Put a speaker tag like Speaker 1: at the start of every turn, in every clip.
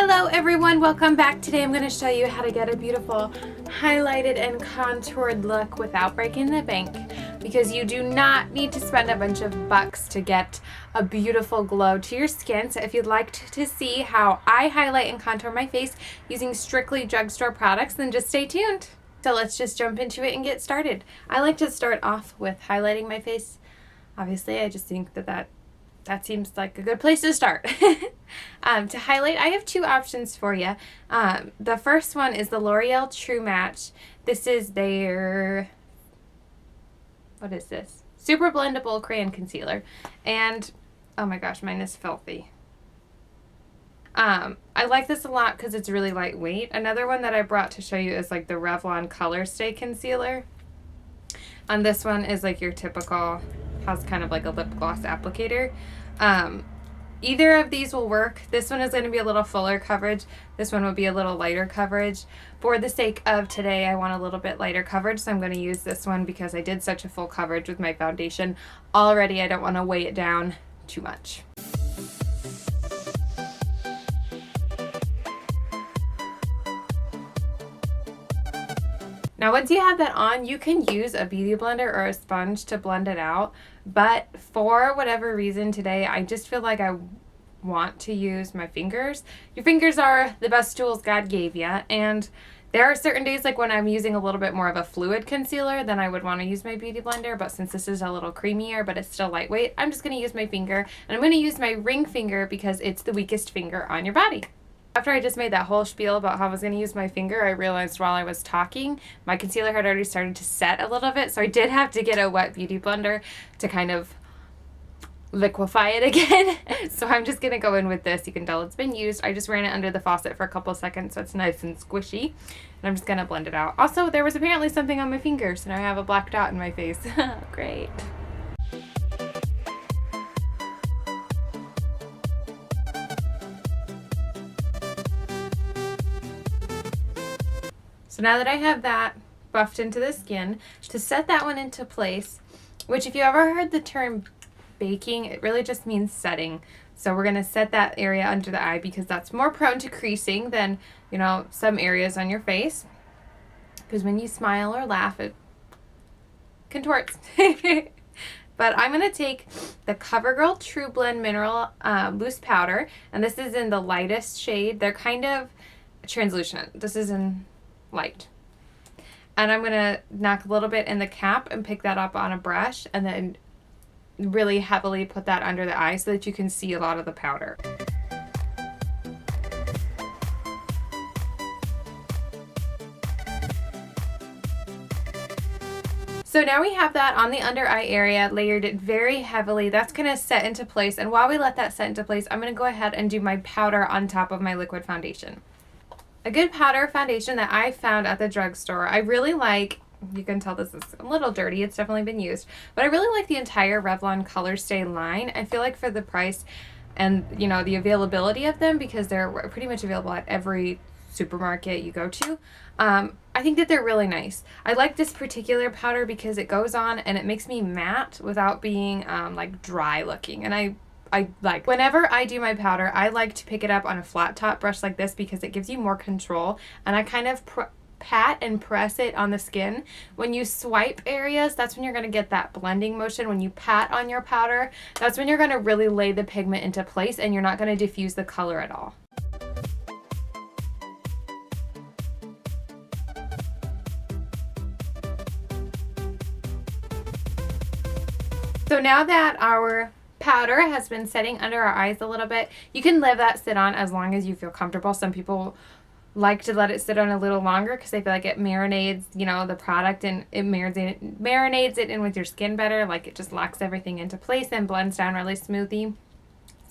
Speaker 1: Hello everyone, welcome back. Today I'm going to show you how to get a beautiful highlighted and contoured look without breaking the bank, because you do not need to spend a bunch of bucks to get a beautiful glow to your skin. So if you'd like to see how I highlight and contour my face using strictly drugstore products, then just stay tuned. So let's just jump into it and get started. I like to start off with highlighting my face. Obviously, I just think that seems like a good place to start. To highlight, I have two options for you. The first one is the L'Oreal True Match. This is their, what is this? Super blendable crayon concealer. And, oh my gosh, mine is filthy. I like this a lot because it's really lightweight. Another one that I brought to show you is like the Revlon Color Stay Concealer. And this one is like your typical, has kind of like a lip gloss applicator. Either of these will work. This one is going to be a little fuller coverage. This one will be a little lighter coverage. For the sake of today, I want a little bit lighter coverage, so I'm going to use this one because I did such a full coverage with my foundation already. I don't want to weigh it down too much. Now once you have that on, you can use a beauty blender or a sponge to blend it out, but for whatever reason today, I just feel like I want to use my fingers. Your fingers are the best tools God gave you, and there are certain days like when I'm using a little bit more of a fluid concealer, then I would want to use my beauty blender, but since this is a little creamier but it's still lightweight, I'm just going to use my finger, and I'm going to use my ring finger because it's the weakest finger on your body. After I just made that whole spiel about how I was going to use my finger, I realized while I was talking, my concealer had already started to set a little bit, so I did have to get a wet beauty blender to kind of liquefy it again. So I'm just going to go in with this. You can tell it's been used. I just ran it under the faucet for a couple seconds so it's nice and squishy. And I'm just going to blend it out. Also, there was apparently something on my finger, so now I have a black dot in my face. Great. So now that I have that buffed into the skin, to set that one into place, which if you ever heard the term baking, it really just means setting. So we're going to set that area under the eye because that's more prone to creasing than, you know, some areas on your face. Because when you smile or laugh, it contorts. But I'm going to take the Covergirl TruBlend Mineral Loose Powder, and this is in the lightest shade. They're kind of translucent. This is in light. And I'm going to knock a little bit in the cap and pick that up on a brush and then really heavily put that under the eye so that you can see a lot of the powder. So now we have that on the under eye area, layered it very heavily. That's going to set into place, and while we let that set into place, I'm going to go ahead and do my powder on top of my liquid foundation. A good powder foundation that I found at the drugstore, I really like, you can tell this is a little dirty, it's definitely been used, but I really like the entire Revlon Color Stay line. I feel like for the price and, you know, the availability of them, because they're pretty much available at every supermarket you go to, I think that they're really nice. I like this particular powder because it goes on and it makes me matte without being like dry looking, and I like, whenever I do my powder, I like to pick it up on a flat top brush like this because it gives you more control, and I kind of pat and press it on the skin. When you swipe areas, that's when you're going to get that blending motion. When you pat on your powder, that's when you're going to really lay the pigment into place and you're not going to diffuse the color at all. So now that our powder has been setting under our eyes a little bit, you can let that sit on as long as you feel comfortable. Some people like to let it sit on a little longer because they feel like it marinades, you know, the product, and it marinades it in with your skin better. Like it just locks everything into place and blends down really smoothly.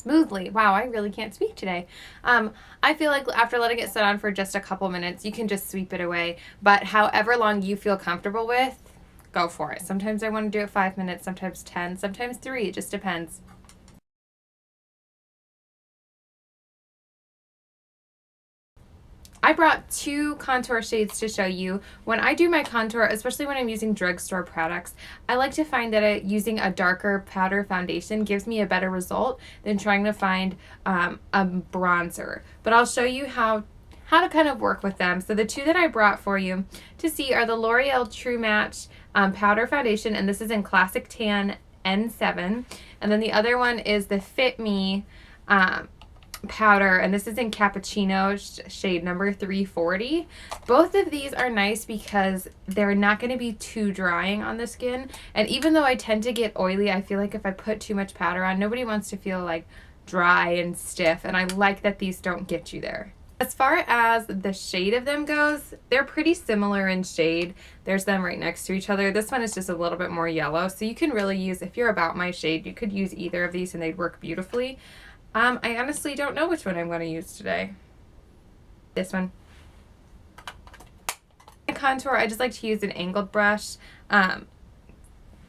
Speaker 1: Wow, I really can't speak today. I feel like after letting it sit on for just a couple minutes, you can just sweep it away. But however long you feel comfortable with, go for it. Sometimes I want to do it 5 minutes, sometimes 10, sometimes 3. It just depends. I brought two contour shades to show you. When I do my contour, especially when I'm using drugstore products, I like to find that using a darker powder foundation gives me a better result than trying to find a bronzer. But I'll show you how to kind of work with them. So the two that I brought for you to see are the L'Oreal True Match Powder Foundation, and this is in Classic Tan N7. And then the other one is the Fit Me powder, and this is in Cappucino shade number 340. Both of these are nice because they're not going to be too drying on the skin, and even though I tend to get oily, I feel like if I put too much powder on, nobody wants to feel like dry and stiff, and I like that these don't get you there. As far as the shade of them goes, they're pretty similar in shade. There's them right next to each other. This one is just a little bit more yellow, so you can really use, if you're about my shade, you could use either of these and they'd work beautifully. I honestly don't know which one I'm going to use today. This one. Contour, I just like to use an angled brush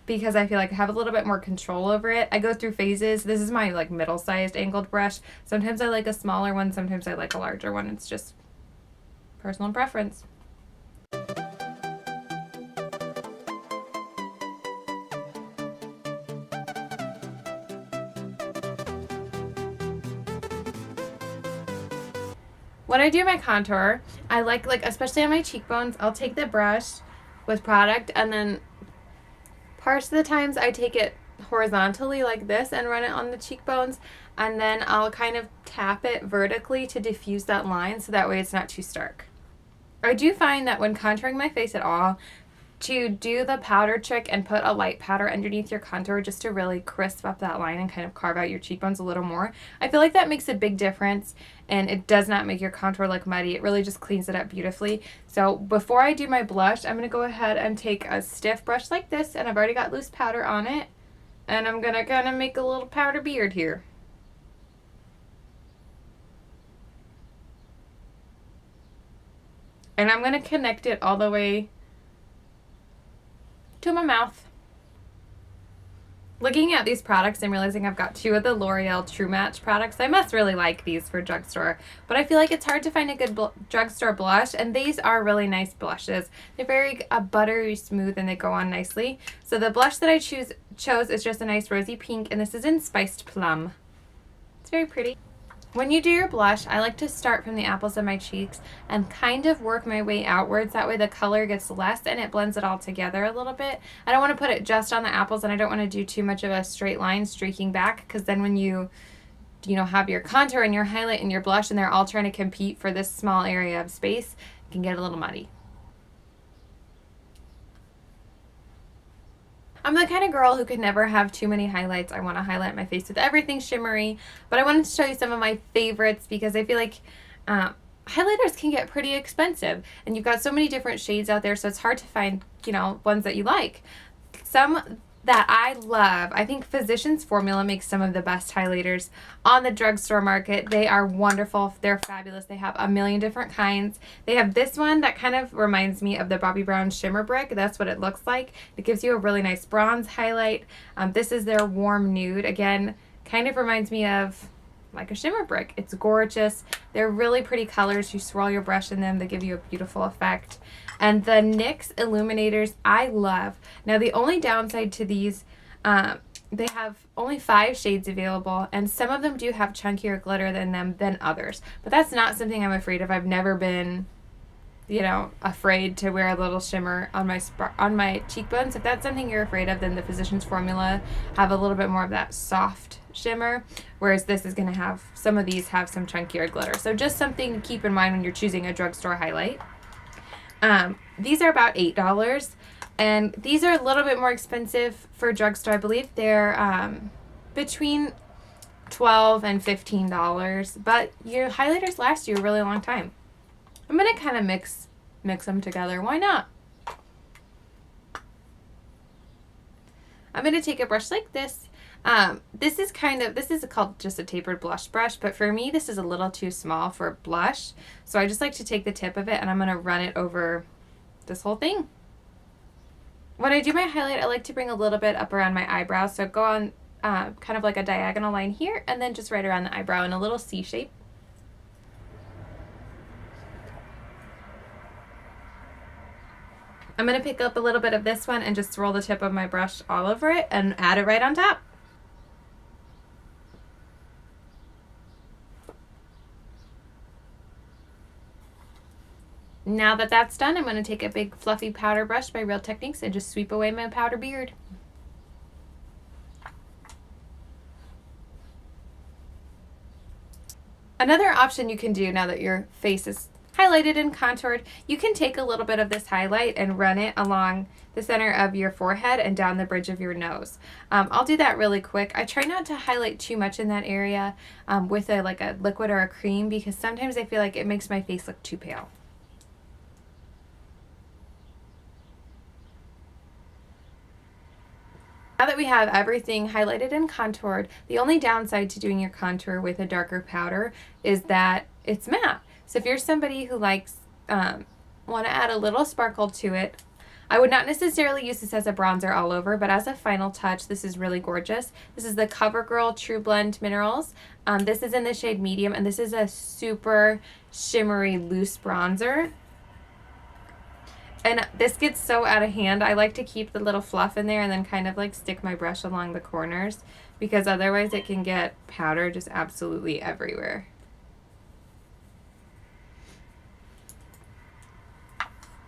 Speaker 1: because I feel like I have a little bit more control over it. I go through phases. This is my like middle-sized angled brush. Sometimes I like a smaller one, sometimes I like a larger one. It's just personal preference. When I do my contour, I like especially on my cheekbones, I'll take the brush with product, and then parts of the times I take it horizontally like this and run it on the cheekbones, and then I'll kind of tap it vertically to diffuse that line so that way it's not too stark. I do find that when contouring my face at all, to do the powder trick and put a light powder underneath your contour just to really crisp up that line and kind of carve out your cheekbones a little more. I feel like that makes a big difference, and it does not make your contour look muddy. It really just cleans it up beautifully. So before I do my blush, I'm going to go ahead and take a stiff brush like this, and I've already got loose powder on it, and I'm going to kind of make a little powder beard here. And I'm going to connect it all the way to my mouth. Looking at these products, I'm realizing I've got two of the L'Oreal True Match products. I must really like these for drugstore, but I feel like it's hard to find a good drugstore blush, and these are really nice blushes. They're very buttery smooth, and they go on nicely. So the blush that I chose is just a nice rosy pink, and this is in Spiced Plum. It's very pretty. When you do your blush, I like to start from the apples of my cheeks and kind of work my way outwards. That way the color gets less and it blends it all together a little bit. I don't want to put it just on the apples, and I don't want to do too much of a straight line streaking back, because then when you have your contour and your highlight and your blush and they're all trying to compete for this small area of space, it can get a little muddy. I'm the kind of girl who could never have too many highlights. I want to highlight my face with everything shimmery, but I wanted to show you some of my favorites because I feel like highlighters can get pretty expensive, and you've got so many different shades out there, so it's hard to find, ones that you like. Some that I love, I think Physicians Formula makes some of the best highlighters on the drugstore market. They are wonderful. They're fabulous. They have a million different kinds. They have this one that kind of reminds me of the Bobbi Brown Shimmer Brick. That's what it looks like. It gives you a really nice bronze highlight. This is their Warm Nude. Again, kind of reminds me of like a shimmer brick. It's gorgeous. They're really pretty colors. You swirl your brush in them. They give you a beautiful effect. And the NYX Illuminators I love. Now the only downside to these, they have only 5 shades available, and some of them do have chunkier glitter than others. But that's not something I'm afraid of. I've never been, afraid to wear a little shimmer on my cheekbones. If that's something you're afraid of, then the Physicians Formula have a little bit more of that soft shimmer, whereas this is going to have, some of these have some chunkier glitter. So just something to keep in mind when you're choosing a drugstore highlight. These are about $8, and these are a little bit more expensive for drugstore. I believe they're between $12 and $15, but your highlighters last you a really long time. I'm going to kind of mix them together. Why not? I'm going to take a brush like this. This is called just a tapered blush brush, but for me this is a little too small for blush, so I just like to take the tip of it and I'm going to run it over this whole thing. When I do my highlight, I like to bring a little bit up around my eyebrow, so go on kind of like a diagonal line here, and then just right around the eyebrow in a little C shape. I'm going to pick up a little bit of this one and just swirl the tip of my brush all over it and add it right on top. Now that that's done, I'm going to take a big fluffy powder brush by Real Techniques and just sweep away my powder beard. Another option you can do now that your face is highlighted and contoured, you can take a little bit of this highlight and run it along the center of your forehead and down the bridge of your nose. I'll do that really quick. I try not to highlight too much in that area with like a liquid or a cream, because sometimes I feel like it makes my face look too pale. Now that we have everything highlighted and contoured, the only downside to doing your contour with a darker powder is that it's matte. So if you're somebody who likes, want to add a little sparkle to it, I would not necessarily use this as a bronzer all over, but as a final touch, this is really gorgeous. This is the Covergirl TruBlend Minerals. This is in the shade medium, and this is a super shimmery loose bronzer. And this gets so out of hand. I like to keep the little fluff in there and then kind of like stick my brush along the corners, because otherwise it can get powder just absolutely everywhere.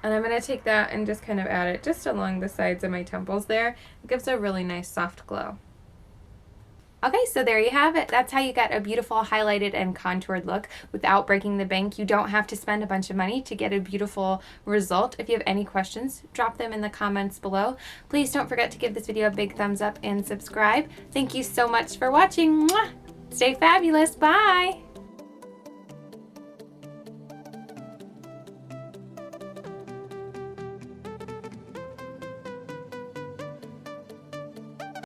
Speaker 1: And I'm going to take that and just kind of add it just along the sides of my temples there. It gives a really nice soft glow. Okay, so there you have it. That's how you get a beautiful highlighted and contoured look without breaking the bank. You don't have to spend a bunch of money to get a beautiful result. If you have any questions, drop them in the comments below. Please don't forget to give this video a big thumbs up and subscribe. Thank you so much for watching. Mwah! Stay fabulous. Bye!